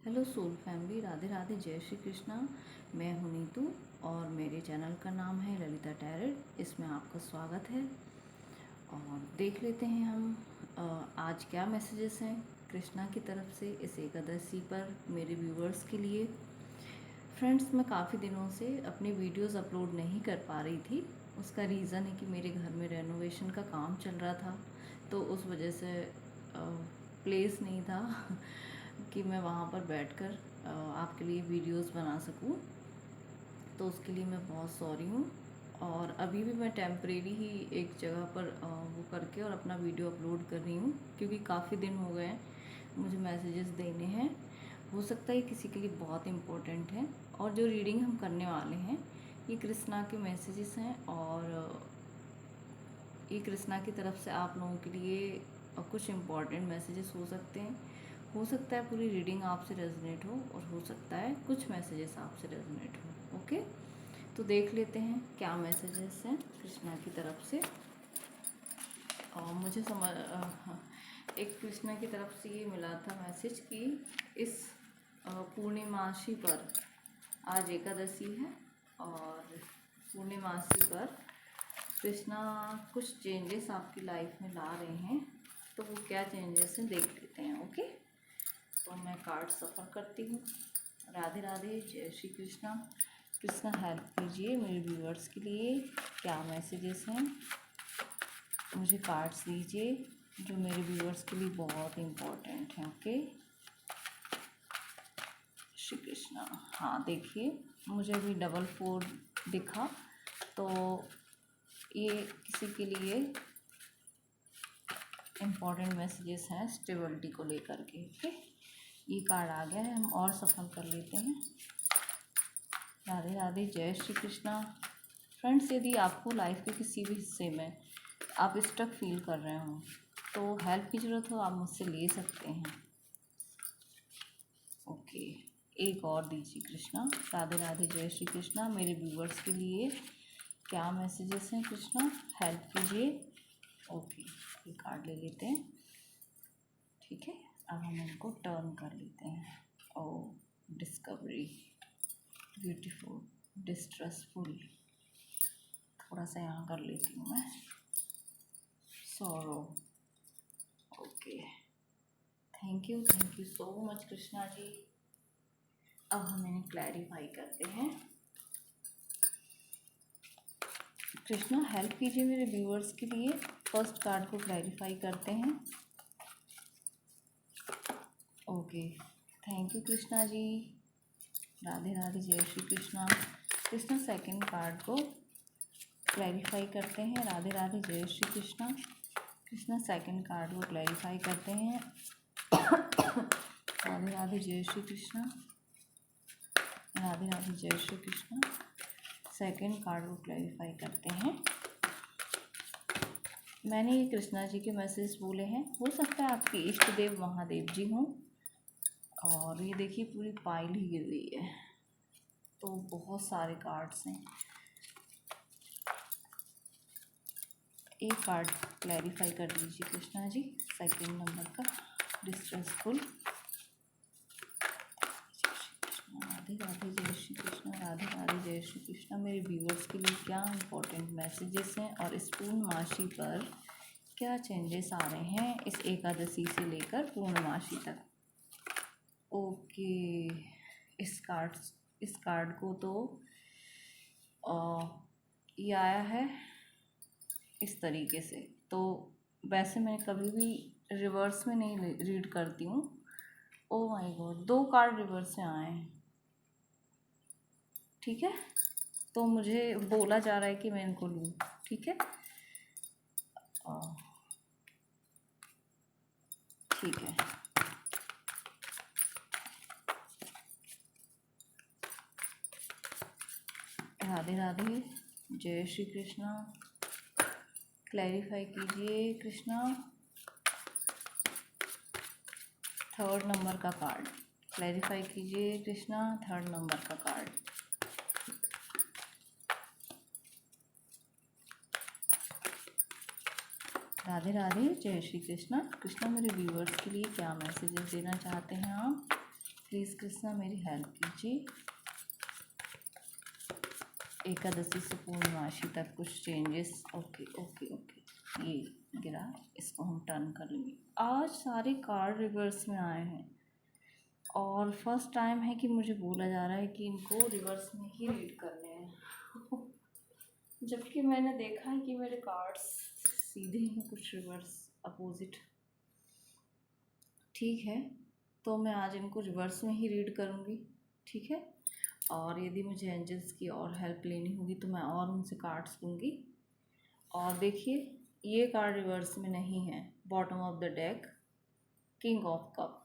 Hello soul family, Radhe Radhe, जय श्री कृष्णा। मैं हूं नीतू और मेरे चैनल का नाम है ललिता टैरेट। इसमें आपका स्वागत है और देख लेते हैं हम आज क्या मैसेजेस हैं कृष्णा की तरफ से इस एकादशी पर मेरे व्यूवर्स के लिए। फ्रेंड्स, मैं काफ़ी दिनों से अपनी वीडियोस अपलोड नहीं कर पा रही थी। उसका रीज़न है कि मेरे घर में रेनोवेशन का काम चल रहा था, तो उस वजह से प्लेस नहीं था कि मैं वहाँ पर बैठकर आपके लिए वीडियोस बना सकूँ। तो उसके लिए मैं बहुत सॉरी हूँ। और अभी भी मैं टेम्परेरी ही एक जगह पर वो करके और अपना वीडियो अपलोड कर रही हूँ, क्योंकि काफ़ी दिन हो गए हैं मुझे मैसेजेस देने हैं। हो सकता है किसी के लिए बहुत इम्पोर्टेंट है। और जो रीडिंग हम करने वाले हैं ये कृष्णा के मैसेजेस हैं, और ये कृष्णा की तरफ से आप लोगों के लिए कुछ इम्पॉर्टेंट मैसेजेस हो सकते हैं। हो सकता है पूरी रीडिंग आपसे रेजोनेट हो और हो सकता है कुछ मैसेजेस आपसे रेजोनेट हो। ओके, तो देख लेते हैं क्या मैसेजेस हैं कृष्णा की तरफ से। और मुझे एक कृष्णा की तरफ से ये मिला था मैसेज कि इस पूर्णिमासी पर, आज एकादशी है और पूर्णिमासी पर कृष्णा कुछ चेंजेस आपकी लाइफ में ला रहे हैं। तो वो क्या चेंजेस हैं देख लेते हैं। ओके, तो मैं कार्ड सफ़र करती हूँ। राधे राधे, जय श्री कृष्णा। कृष्णा हेल्प कीजिए मेरे व्यूअर्स के लिए, क्या मैसेजेस हैं मुझे कार्ड्स दीजिए जो मेरे व्यूअर्स के लिए बहुत इम्पोर्टेंट हैं। ओके, श्री कृष्णा। हाँ देखिए, मुझे अभी 4 दिखा, तो ये किसी के लिए इम्पॉर्टेंट मैसेजेस हैं स्टेबिलिटी को लेकर के। ओके, ये कार्ड आ गया है, हम और सफल कर लेते हैं। राधे राधे, जय श्री कृष्णा। फ्रेंड्स, यदि आपको लाइफ के किसी भी हिस्से में आप स्टक फील कर रहे हो तो हेल्प की ज़रूरत हो, आप मुझसे ले सकते हैं। ओके, एक और दीजिए कृष्णा। राधे राधे, जय श्री कृष्णा। मेरे व्यूवर्स के लिए क्या मैसेजेस हैं कृष्णा, हेल्प कीजिए। ओके, ये कार्ड ले लेते हैं। ठीक है, अब हम इनको टर्न कर लेते हैं। ओ, डिस्कवरी, ब्यूटीफुल, डिस्ट्रेसफुल, थोड़ा सा यहाँ कर लेती हूँ मैं, sorrow. Okay, thank you so much Krishna ji. अब हम इन्हें क्लैरिफाई करते हैं। कृष्णा हेल्प कीजिए मेरे व्यूअर्स के लिए। फर्स्ट कार्ड को क्लैरिफाई करते हैं। Okay, thank you Krishna ji. Radhe Radhe, जय श्री कृष्णा। कृष्णा सेकंड कार्ड को क्लैरिफाई करते हैं। राधे राधे, जय श्री कृष्णा। कृष्णा सेकंड कार्ड को क्लैरिफाई करते हैं। राधे राधे, जय श्री कृष्णा। राधे राधे, जय श्री कृष्णा। सेकंड कार्ड को क्लैरिफाई करते हैं। मैंने ये कृष्णा जी के मैसेज बोले हैं, हो सकता है आपके इष्ट देव महादेव जी हों। और ये देखिए पूरी पाइल ही गिर गई है, तो बहुत सारे कार्ड्स हैं। एक कार्ड क्लैरिफाई कर दीजिए कृष्णा जी, सेकंड नंबर का, डिस्ट्रेसफुल। राधे राधे, जय श्री कृष्णा। राधे राधे, जय श्री कृष्णा। मेरे व्यूवर्स के लिए क्या इम्पोर्टेंट मैसेजेस हैं और इस पूर्णमासी पर क्या चेंजेस आ रहे हैं इस एकादशी से लेकर पूर्णमासी तक। ओके, इस कार्ड को तो ये आया है इस तरीके से। तो वैसे मैं कभी भी रिवर्स में नहीं रीड करती हूँ। Oh my God, 2 card reverse में आए हैं। ठीक है, तो मुझे बोला जा रहा है कि मैं इनको लूँ। ठीक है, ठीक है। राधे राधे, जय श्री कृष्णा। क्लैरिफाई कीजिए कृष्णा। थर्ड नंबर का कार्ड क्लैरिफाई कीजिए कृष्णा, थर्ड नंबर का कार्ड। राधे राधे, जय श्री कृष्णा। कृष्णा, मेरे व्यूवर्स के लिए क्या मैसेजेस देना चाहते हैं आप? प्लीज़ कृष्णा मेरी हेल्प कीजिए। एकादशी से पूर्णमासी तक कुछ चेंजेस। ओके ओके ओके, ये गिरा, इसको हम टर्न कर लेंगे। आज सारे कार्ड रिवर्स में आए हैं और फर्स्ट टाइम है कि मुझे बोला जा रहा है कि इनको रिवर्स में ही रीड करने हैं जबकि मैंने देखा है कि मेरे कार्ड्स सीधे हैं, कुछ रिवर्स अपोजिट। ठीक है, तो मैं आज इनको रिवर्स में ही रीड करूँगी। ठीक है, और यदि मुझे एंजल्स की और हेल्प लेनी होगी तो मैं और उनसे कार्ड्स लूँगी। और देखिए, ये कार्ड रिवर्स में नहीं है, bottom of the deck king of cup,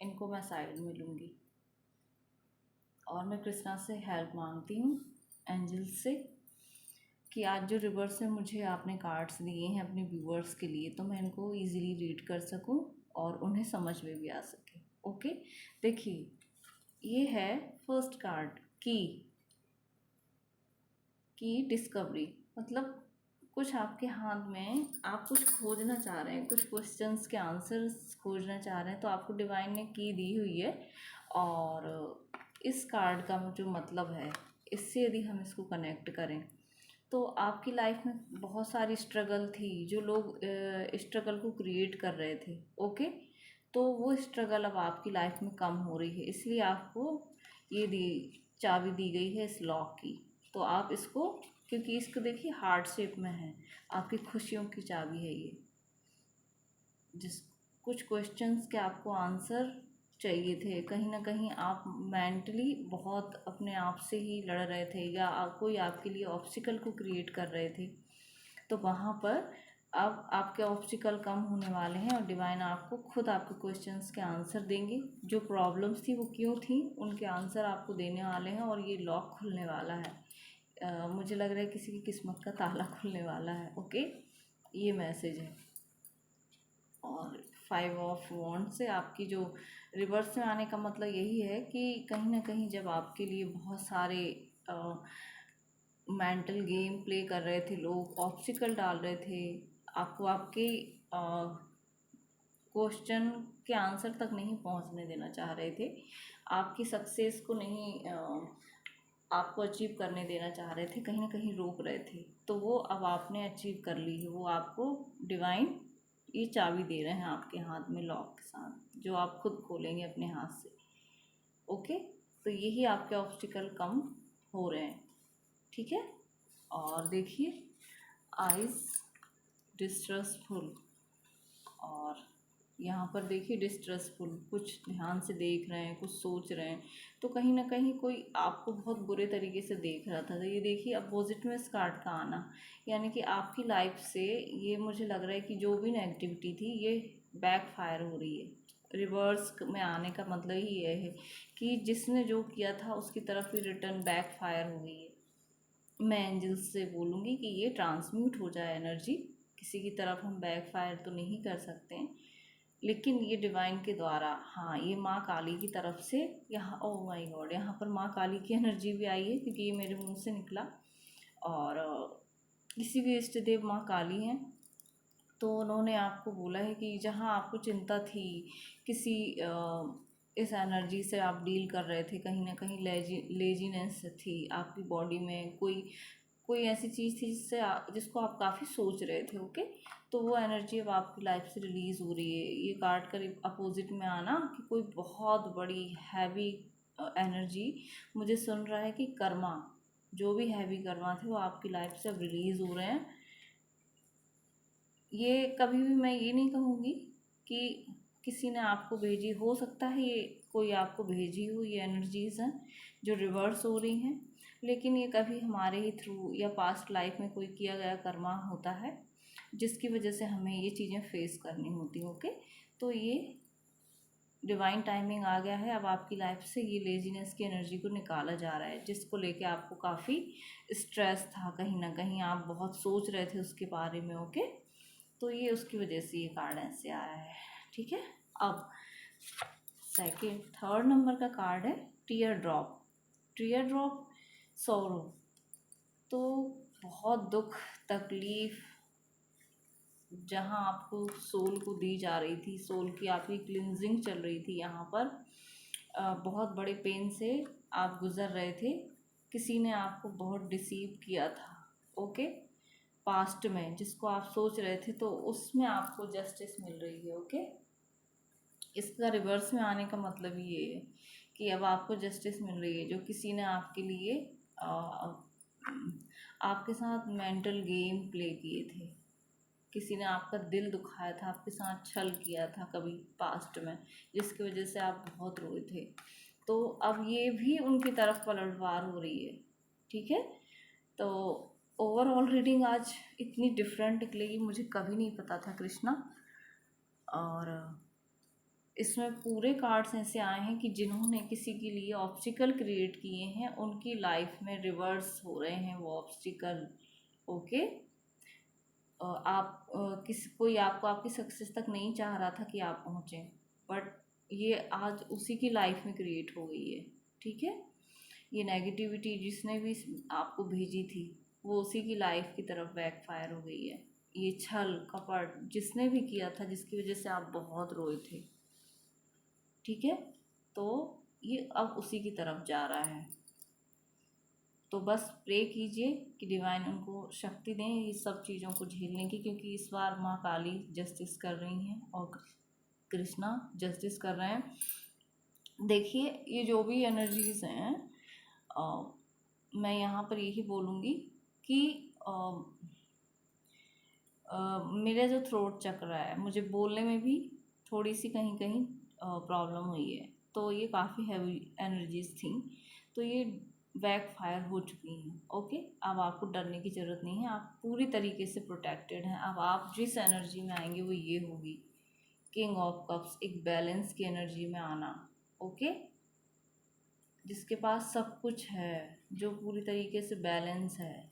इनको मैं साइड में लूँगी। और मैं कृष्णा से हेल्प मांगती हूँ, एंजल्स से, कि आज जो रिवर्स में मुझे आपने कार्ड्स दिए हैं अपने व्यूअर्स के लिए, तो मैं इनको इजीली रीड कर सकूं और उन्हें समझ में भी आ सके। ओके, देखिए, ये है फर्स्ट कार्ड, की डिस्कवरी। मतलब कुछ आपके हाथ में, आप कुछ खोजना चाह रहे हैं, कुछ क्वेश्चंस के आंसर्स खोजना चाह रहे हैं, तो आपको डिवाइन ने की दी हुई है। और इस कार्ड का जो मतलब है, इससे यदि हम इसको कनेक्ट करें तो आपकी लाइफ में बहुत सारी स्ट्रगल थी, जो लोग स्ट्रगल को क्रिएट कर रहे थे। ओके, तो वो स्ट्रगल अब आपकी लाइफ में कम हो रही है, इसलिए आपको ये चाबी दी गई है इस लॉक की। तो आप इसको, क्योंकि इसको देखिए हार्ट शेप में है, आपकी खुशियों की चाबी है ये। जिस कुछ क्वेश्चंस के आपको आंसर चाहिए थे, कहीं ना कहीं आप मेंटली बहुत अपने आप से ही लड़ रहे थे, या कोई आपके लिए ऑब्स्टिकल को क्रिएट कर रहे थे, तो वहाँ पर अब आपके ऑब्स्टिकल कम होने वाले हैं और डिवाइन आपको खुद आपके क्वेश्चंस के आंसर देंगे। जो प्रॉब्लम्स थी वो क्यों थी, उनके आंसर आपको देने वाले हैं और ये लॉक खुलने वाला है। मुझे लग रहा है किसी की किस्मत का ताला खुलने वाला है। ओके, ये मैसेज है। और 5 ऑफ वॉन्ड से आपकी जो रिवर्स में आने का मतलब यही है कि कहीं ना कहीं जब आपके लिए बहुत सारे मेंटल गेम प्ले कर रहे थे, लोग ऑब्स्टिकल डाल रहे थे आपको, आपके क्वेश्चन के आंसर तक नहीं पहुंचने देना चाह रहे थे, आपकी सक्सेस को नहीं आपको अचीव करने देना चाह रहे थे, कहीं ना कहीं रोक रहे थे, तो वो अब आपने अचीव कर ली है। वो आपको डिवाइन ये चाबी दे रहे हैं आपके हाथ में लॉक के साथ, जो आप खुद खोलेंगे अपने हाथ से। ओके, तो यही आपके ऑब्स्टिकल कम हो रहे हैं। ठीक है, और देखिए, आइज़ डिस्ट्रस्टफुल, और यहाँ पर देखिए डिस्ट्रस्टफुल, कुछ ध्यान से देख रहे हैं, कुछ सोच रहे हैं, तो कहीं ना कहीं कोई आपको बहुत बुरे तरीके से देख रहा था। तो ये देखिए अपोजिट में इस कार्ड का आना, यानी कि आपकी लाइफ से ये मुझे लग रहा है कि जो भी नेगेटिविटी थी ये बैक फायर हो रही है। रिवर्स में आने का मतलब ही ये है कि जिसने जो किया था उसकी तरफ ही रिटर्न बैक फायर हो गई है। मैं एंजल्स से बोलूँगी कि ये ट्रांसम्यूट हो जाए एनर्जी, किसी की तरफ हम बैक फायर तो नहीं कर सकते हैं, लेकिन ये डिवाइन के द्वारा, हाँ, ये माँ काली की तरफ से यहाँ, ओह माय गॉड, यहाँ पर माँ काली की एनर्जी भी आई है क्योंकि ये मेरे मुंह से निकला। और किसी भी इष्ट देव माँ काली हैं, तो उन्होंने आपको बोला है कि जहाँ आपको चिंता थी, किसी इस एनर्जी से आप डील कर रहे थे, कहीं ना कहीं लेजीनेस थी आपकी बॉडी में, कोई कोई ऐसी चीज़ थी जिसको आप काफ़ी सोच रहे थे। ओके, तो वो एनर्जी अब आपकी लाइफ से रिलीज़ हो रही है। ये कार्ड का अपोजिट में आना कि कोई बहुत बड़ी हैवी एनर्जी, मुझे सुन रहा है कि कर्मा, जो भी हैवी कर्मा थे वो आपकी लाइफ से अब रिलीज़ हो रहे हैं। ये कभी भी मैं ये नहीं कहूँगी कि किसी ने आपको भेजी, हो सकता है ये कोई आपको भेजी हो, ये एनर्जीज़ हैं जो रिवर्स हो रही हैं, लेकिन ये कभी हमारे ही थ्रू या पास्ट लाइफ में कोई किया गया कर्मा होता है जिसकी वजह से हमें ये चीज़ें फेस करनी होती हैं। ओके, तो ये डिवाइन टाइमिंग आ गया है, अब आपकी लाइफ से ये लेजीनेस की एनर्जी को निकाला जा रहा है, जिसको लेके आपको काफ़ी स्ट्रेस था, कहीं ना कहीं आप बहुत सोच रहे थे उसके बारे में। ओके, तो ये उसकी वजह से ये कार्ड ऐसे आया है। ठीक है, अब सेकेंड थर्ड नंबर का कार्ड है tier drop. Tier drop sorrow, तो बहुत दुख तकलीफ़ जहाँ आपको सोल को दी जा रही थी, सोल की आपकी क्लिनजिंग चल रही थी यहाँ पर, बहुत बड़े पेन से आप गुज़र रहे थे, किसी ने आपको बहुत डिसीव किया था, ओके, पास्ट में जिसको आप सोच रहे थे, तो उसमें आपको जस्टिस मिल रही है, ओके। इसका रिवर्स में आने का मतलब ये है कि अब आपको जस्टिस मिल रही है। जो किसी ने आपके लिए आपके साथ मेंटल गेम प्ले किए थे, किसी ने आपका दिल दुखाया था, आपके साथ छल किया था कभी पास्ट में, जिसकी वजह से आप बहुत रोए थे, तो अब ये भी उनकी तरफ पलटवार हो रही है, ठीक है। तो ओवरऑल रीडिंग आज इतनी डिफरेंट निकलेगी मुझे कभी नहीं पता था कृष्णा। और इसमें पूरे कार्ड्स ऐसे आए हैं कि जिन्होंने किसी के लिए ऑब्स्टिकल क्रिएट किए हैं उनकी लाइफ में रिवर्स हो रहे हैं वो ऑब्स्टिकल, ओके। आप कोई आपको आपकी सक्सेस तक नहीं चाह रहा था कि आप पहुँचें, बट ये आज उसी की लाइफ में क्रिएट हो गई है, ठीक है। ये नेगेटिविटी जिसने भी आपको भेजी थी वो उसी की लाइफ की तरफ बैकफायर हो गई है। ये छल कपट जिसने भी किया था, जिसकी वजह से आप बहुत रोए थे, ठीक है, तो ये अब उसी की तरफ जा रहा है। तो बस प्रे कीजिए कि डिवाइन उनको शक्ति दें ये सब चीज़ों को झेलने की, क्योंकि इस बार माँ काली जस्टिस कर रही हैं और कृष्णा जस्टिस कर रहे हैं। देखिए ये जो भी एनर्जीज़ हैं, मैं यहाँ पर यही बोलूँगी कि मेरा जो थ्रोट चक्र है, मुझे बोलने में भी थोड़ी सी कहीं कहीं प्रॉब्लम हुई है, तो ये काफ़ी हैवी एनर्जीज थी, तो ये बैक फायर हो चुकी हैं, ओके। अब आपको डरने की ज़रूरत नहीं है, आप पूरी तरीके से प्रोटेक्टेड हैं। अब आप जिस एनर्जी में आएंगे वो ये होगी, किंग ऑफ कप्स, एक बैलेंस की एनर्जी में आना, ओके, जिसके पास सब कुछ है, जो पूरी तरीके से बैलेंस है,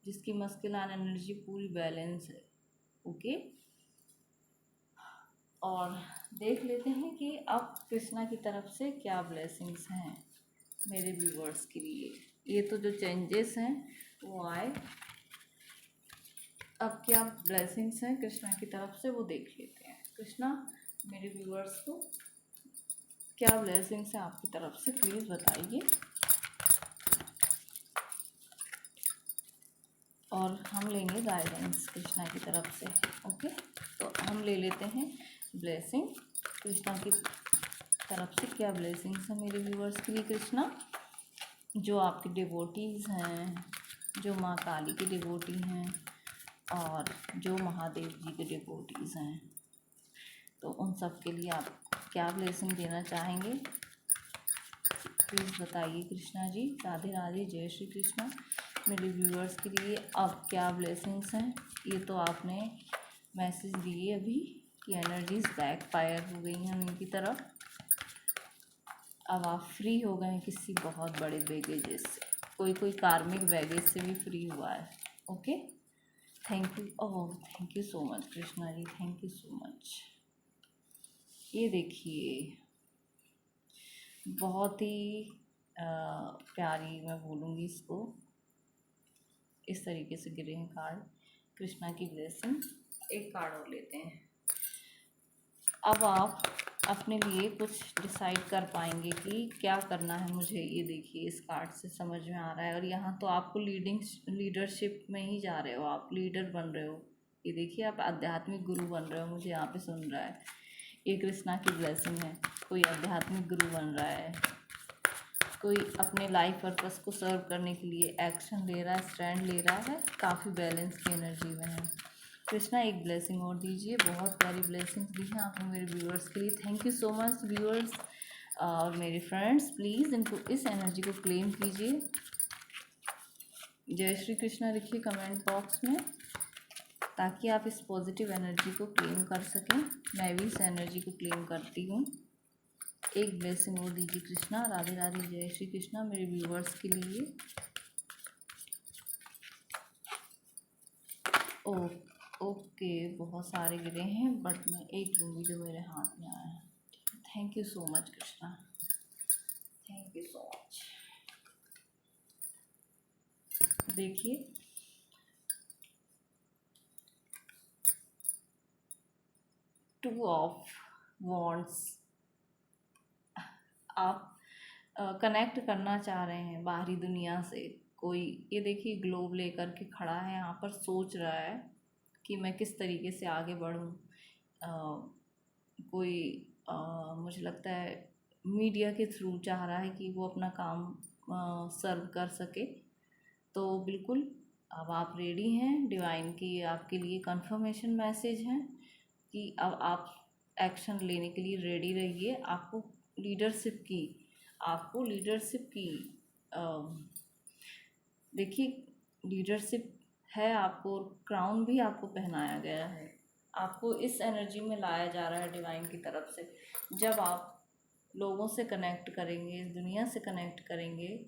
जिसकी मस्कुलिन एनर्जी पूरी बैलेंस है, ओके। और देख लेते हैं कि अब कृष्णा की तरफ से क्या ब्लेसिंग्स हैं मेरे व्यूवर्स के लिए। ये तो जो चेंजेस हैं वो आए, अब क्या ब्लेसिंग्स हैं कृष्णा की तरफ से वो देख लेते हैं। कृष्णा मेरे व्यूवर्स को क्या ब्लेसिंग्स हैं आपकी तरफ से, प्लीज़ बताइए। और हम लेंगे गाइडेंस कृष्णा की तरफ से, ओके। तो हम ले लेते हैं ब्लेसिंग कृष्णा की तरफ से। क्या ब्लेसिंग्स हैं मेरे व्यूवर्स के लिए कृष्णा, जो आपके डिवोटीज़ हैं, जो माँ काली के डिवोटी हैं और जो महादेव जी के डिवोटीज़ हैं, तो उन सब के लिए आप क्या ब्लेसिंग देना चाहेंगे, प्लीज़ बताइए कृष्णा जी। राधे राधे, जय श्री कृष्णा। मेरे व्यूअर्स के लिए अब क्या ब्लेसिंग्स हैं, ये तो आपने मैसेज दिए अभी कि एनर्जीज बैक फायर हो गई हैं उनकी तरफ, अब आप फ्री हो गए हैं किसी बहुत बड़े बैगेजेस से, कोई कार्मिक बैगेज से भी फ्री हुआ है, okay. Thank you, oh thank you so much Krishna ji, thank you so much. ये देखिए बहुत ही प्यारी, मैं बोलूँगी इसको, इस तरीके से गिरे हैं कार्ड कृष्णा की ब्लेसिंग। एक कार्ड और लेते हैं। अब आप अपने लिए कुछ डिसाइड कर पाएंगे कि क्या करना है मुझे। ये देखिए इस कार्ड से समझ में आ रहा है, और यहाँ तो आपको लीडरशिप में ही जा रहे हो, आप लीडर बन रहे हो। ये देखिए आप आध्यात्मिक गुरु बन रहे हो, मुझे यहाँ पे सुन रहा है। ये कृष्णा की ब्लेसिंग है, कोई आध्यात्मिक गुरु बन रहा है, कोई अपने लाइफ पर्पस को सर्व करने के लिए एक्शन ले रहा है, स्टैंड ले रहा है, काफ़ी बैलेंस की एनर्जी में है। कृष्णा एक ब्लेसिंग और दीजिए, बहुत प्यारी ब्लेसिंग दी है आपने मेरे व्यूअर्स के लिए, thank you so much viewers. और मेरे फ्रेंड्स प्लीज़ इनको इस एनर्जी को क्लेम कीजिए, जय श्री कृष्णा लिखिए कमेंट बॉक्स में, ताकि आप इस पॉजिटिव एनर्जी को क्लेम कर सकें। मैं भी इस एनर्जी को क्लेम करती हूँ। एक ब्लेसिंग और दीजिए कृष्णा। राधे राधे, जय श्री कृष्णा मेरे व्यूवर्स के लिए। ओके बहुत सारे गिरे हैं, बट मैं एक लूँगी जो मेरे हाथ में आया है। Thank you so much Krishna, thank you so much. देखिए टू ऑफ वॉन्ड्स, आप कनेक्ट करना चाह रहे हैं बाहरी दुनिया से। कोई ये देखिए ग्लोब लेकर के खड़ा है यहाँ पर, सोच रहा है कि मैं किस तरीके से आगे बढ़ूँ। कोई मुझे लगता है मीडिया के थ्रू चाह रहा है कि वो अपना काम सर्व कर सके। तो बिल्कुल अब आप रेडी हैं, डिवाइन की आपके लिए कंफर्मेशन मैसेज है कि अब आप एक्शन लेने के लिए रेडी रहिए। आपको लीडरशिप की देखिए लीडरशिप है आपको, क्राउन भी आपको पहनाया गया है। आपको इस एनर्जी में लाया जा रहा है डिवाइन की तरफ से। जब आप लोगों से कनेक्ट करेंगे, इस दुनिया से कनेक्ट करेंगे,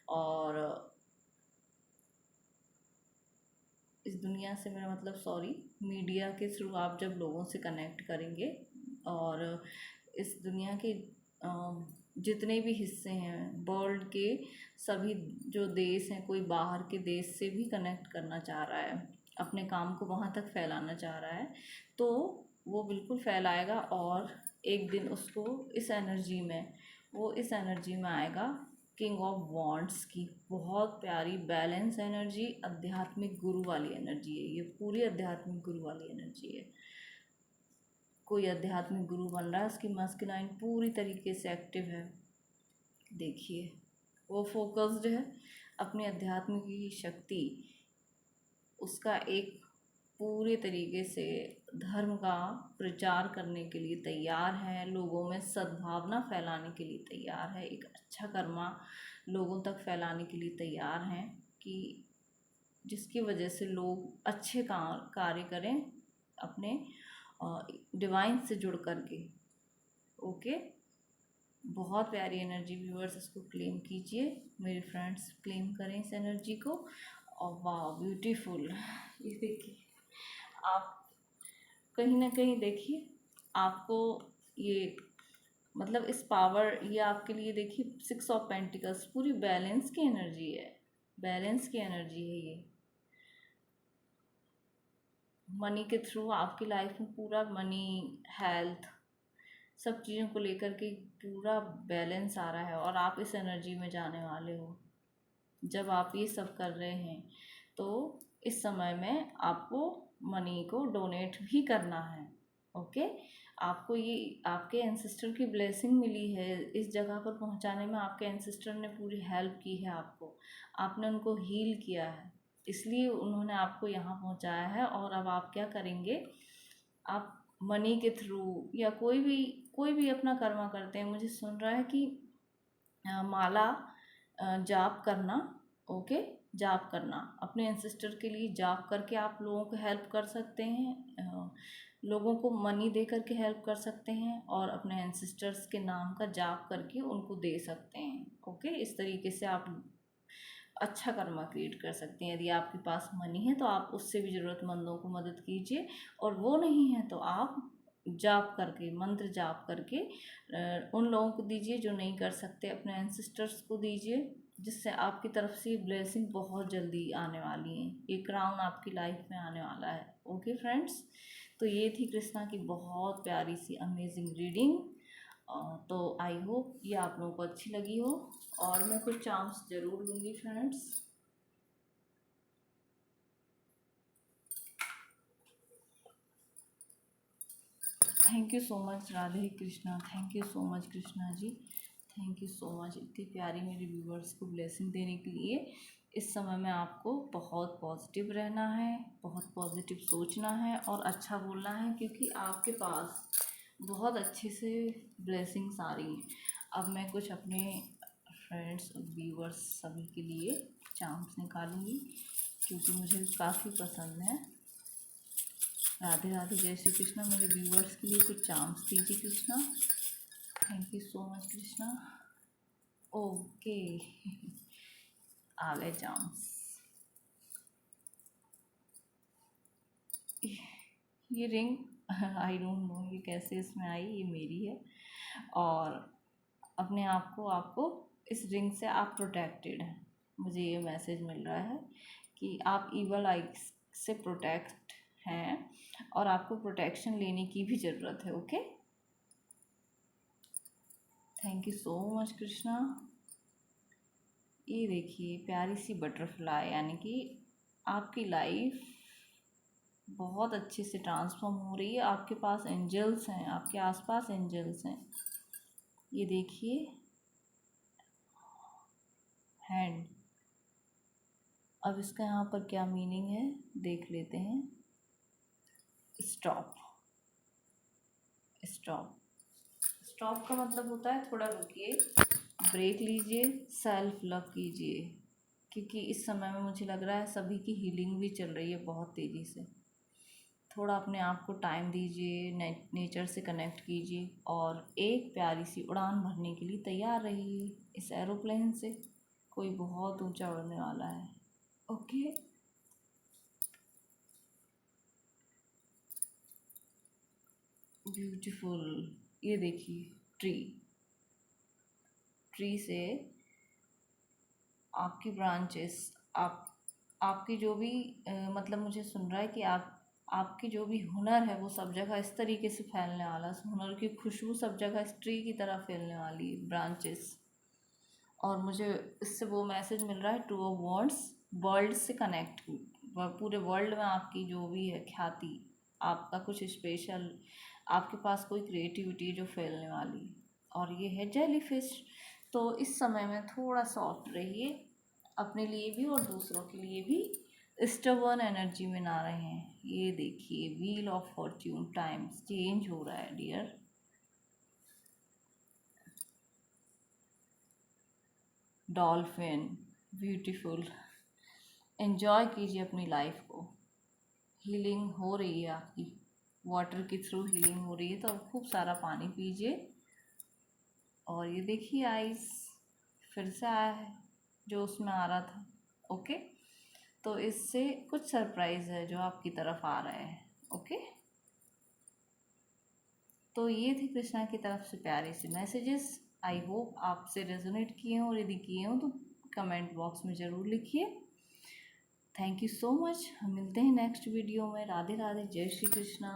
और इस दुनिया से मेरा मतलब मीडिया के थ्रू आप जब लोगों से कनेक्ट करेंगे और इस दुनिया के जितने भी हिस्से हैं वर्ल्ड के, सभी जो देश हैं, कोई बाहर के देश से भी कनेक्ट करना चाह रहा है, अपने काम को वहाँ तक फैलाना चाह रहा है, तो वो बिल्कुल फैलाएगा। और एक दिन उसको इस एनर्जी में आएगा किंग ऑफ वॉन्ड्स की। बहुत प्यारी बैलेंस एनर्जी, आध्यात्मिक गुरु वाली एनर्जी है ये, पूरी आध्यात्मिक गुरु वाली एनर्जी है। कोई आध्यात्मिक गुरु बन रहा है, उसकी मस्कुलाइन पूरी तरीके से एक्टिव है। देखिए वो फोकस्ड है अपनी अध्यात्म की शक्ति, उसका एक पूरे तरीके से धर्म का प्रचार करने के लिए तैयार है, लोगों में सद्भावना फैलाने के लिए तैयार है, एक अच्छा कर्मा लोगों तक फैलाने के लिए तैयार हैं कि जिसकी वजह से लोग अच्छे कार्य करें अपने डिवाइन से जुड़ कर के। ओके, बहुत प्यारी एनर्जी व्यूअर्स, इसको क्लेम कीजिए, मेरे फ्रेंड्स क्लेम करें इस एनर्जी को। और वाह ब्यूटीफुल, ये देखिए आप कहीं ना कहीं देखिए आपको ये मतलब इस पावर, ये आपके लिए देखिए 6 ऑफ पेंटिकल्स, पूरी बैलेंस की एनर्जी है, बैलेंस की एनर्जी है ये। मनी के थ्रू आपकी लाइफ में पूरा मनी, हेल्थ, सब चीज़ों को लेकर के पूरा बैलेंस आ रहा है, और आप इस एनर्जी में जाने वाले हो। जब आप ये सब कर रहे हैं तो इस समय में आपको मनी को डोनेट भी करना है। ओके, आपको ये आपके एंसेस्टर की ब्लेसिंग मिली है, इस जगह पर पहुंचाने में आपके एंसेस्टर ने पूरी हेल्प की है आपको, आपने उनको हील किया है, इसलिए उन्होंने आपको यहाँ पहुंचाया है। और अब आप क्या करेंगे, आप मनी के थ्रू या कोई भी अपना कर्मा करते हैं, मुझे सुन रहा है कि माला जाप करना। ओके, जाप करना, अपने एंसेस्टर के लिए जाप करके आप लोगों को हेल्प कर सकते हैं, लोगों को मनी दे करके हेल्प कर सकते हैं, और अपने एंसेस्टर्स के नाम का जाप करके उनको दे सकते हैं। ओके, इस तरीके से आप अच्छा कर्मा क्रिएट कर सकते हैं। यदि आपके पास मनी है तो आप उससे भी ज़रूरतमंदों को मदद कीजिए, और वो नहीं है तो आप जाप करके, मंत्र जाप करके उन लोगों को दीजिए जो नहीं कर सकते, अपने एंसेस्टर्स को दीजिए, जिससे आपकी तरफ से ब्लेसिंग बहुत जल्दी आने वाली है, ये क्राउन आपकी लाइफ में आने वाला है। ओके फ्रेंड्स, तो ये थी कृष्णा की बहुत प्यारी सी अमेजिंग रीडिंग। तो आई होप ये आप लोगों को अच्छी लगी हो, और मैं कुछ चार्म्स ज़रूर लूँगी friends. Thank you so much Radhe Krishna, thank you so much Krishna ji, thank you so much इतनी प्यारी मेरे व्यूवर्स को ब्लेसिंग देने के लिए। इस समय में आपको बहुत पॉजिटिव रहना है, बहुत पॉजिटिव सोचना है और अच्छा बोलना है, क्योंकि आपके पास बहुत अच्छे से ब्लेसिंग्स आ रही हैं। अब मैं कुछ अपने फ्रेंड्स और व्यूवर्स सभी के लिए चार्म्स निकालूंगी, क्योंकि मुझे काफ़ी पसंद है। राधे राधे, जय श्री कृष्णा। मेरे व्यूवर्स के लिए कुछ चार्म्स दीजिए Krishna. Thank you so much Krishna. Okay आ गए चार्म्स। ये रिंग आई डोंट नो ये कैसे इसमें आई, ये मेरी है, और अपने आप को आपको इस रिंग से आप प्रोटेक्टेड हैं। मुझे ये मैसेज मिल रहा है कि आप ईवल आई से प्रोटेक्ट हैं, और आपको प्रोटेक्शन लेने की भी ज़रूरत है। Okay, thank you so much Krishna. ये देखिए प्यारी सी बटरफ्लाई, यानी कि आपकी लाइफ बहुत अच्छे से ट्रांसफॉर्म हो रही है। आपके पास एंजल्स हैं, आपके आसपास एंजल्स हैं। ये देखिए हैंड। अब इसका यहाँ पर क्या मीनिंग है देख लेते हैं। स्टॉप। स्टॉप स्टॉप का मतलब होता है थोड़ा रुकिए, ब्रेक लीजिए, सेल्फ लव कीजिए। क्योंकि इस समय में मुझे लग रहा है सभी की हीलिंग भी चल रही है बहुत तेज़ी से। थोड़ा अपने आप को टाइम दीजिए, नेचर से कनेक्ट कीजिए और एक प्यारी सी उड़ान भरने के लिए तैयार रहिए इस एरोप्लेन से। कोई बहुत ऊंचा उड़ने वाला है। ओके। ब्यूटीफुल। ये देखिए ट्री। ट्री से आपकी ब्रांचेस, आपकी जो भी मतलब मुझे सुन रहा है कि आपकी जो भी हुनर है वो सब जगह इस तरीके से फैलने वाला है। उस हुनर की खुशबू सब जगह इस ट्री की तरह फैलने वाली है, ब्रांचेस। और मुझे इससे वो मैसेज मिल रहा है टू अ वर्ड्स, वर्ल्ड से कनेक्ट। पूरे वर्ल्ड में आपकी जो भी है ख्याति, आपका कुछ स्पेशल, आपके पास कोई क्रिएटिविटी जो फैलने वाली। और ये है जेलीफिश। तो इस समय में थोड़ा सॉफ्ट रहिए, अपने लिए भी और दूसरों के लिए भी स्टबर्न एनर्जी में ना रहें। ये देखिए wheel of Fortune, times change हो रहा है डियर। Dolphin, beautiful. एंजॉय कीजिए अपनी लाइफ को। हीलिंग हो रही है आपकी, वाटर के थ्रू हीलिंग हो रही है। तो अब खूब सारा पानी पीजिए। और ये देखिए आइस फिर से आया है जो उसमें आ रहा था। ओके। तो इससे कुछ सरप्राइज है जो आपकी तरफ आ रहे हैं। ओके। तो ये थे कृष्णा की तरफ से प्यारे से मैसेजेस। आई होप आपसे रेजोनेट किए हों, और यदि किए हों तो कमेंट बॉक्स में ज़रूर लिखिए। Thank you so much. हम मिलते हैं नेक्स्ट वीडियो में। राधे राधे, जय श्री कृष्णा।